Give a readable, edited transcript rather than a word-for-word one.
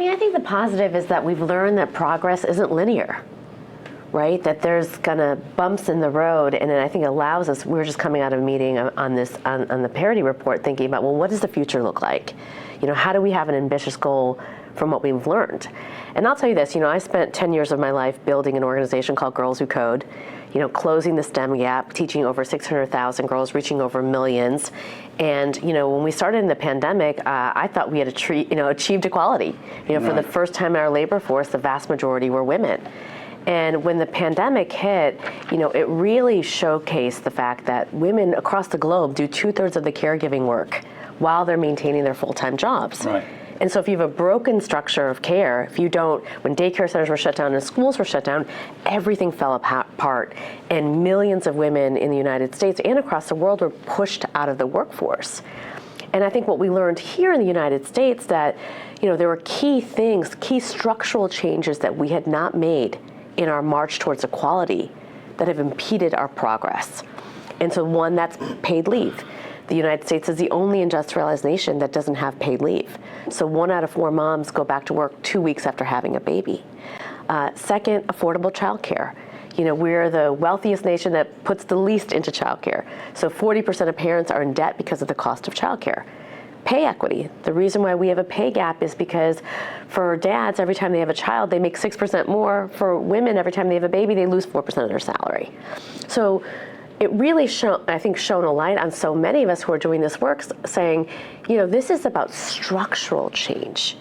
mean, I think the positive is that we've learned that progress isn't linear, right? That there's kind of bumps in the road, and I think it allows us, we were just coming out of a meeting on the Parity report thinking about, well, what does the future look like? You know, how do we have an ambitious goal from what we've learned? And I'll tell you this, you know, I spent 10 years of my life building an organization called Girls Who Code, you know, closing the STEM gap, teaching over 600,000 girls, reaching over millions. And, you know, when we started in the pandemic, I thought we had achieved equality. You know, for the first time in our labor force, the vast majority were women. And when the pandemic hit, you know, it really showcased the fact that women across the globe do 2/3 of the caregiving work while they're maintaining their full-time jobs. Right. And so if you have a broken structure of care, if you don't, when daycare centers were shut down and schools were shut down, everything fell apart. And millions of women in the United States and across the world were pushed out of the workforce. And I think what we learned here in the United States that, you know, there were key things, key structural changes that we had not made in our march towards equality that have impeded our progress. And so one, that's paid leave. The United States is the only industrialized nation that doesn't have paid leave. So 1 out of 4 moms go back to work 2 weeks after having a baby. Second, affordable childcare. You know, we're the wealthiest nation that puts the least into childcare. So 40% of parents are in debt because of the cost of childcare. Pay equity. The reason why we have a pay gap is because for dads, every time they have a child, they make 6% more. For women, every time they have a baby, they lose 4% of their salary. So it really shone a light on so many of us who are doing this work saying, you know, this is about structural change.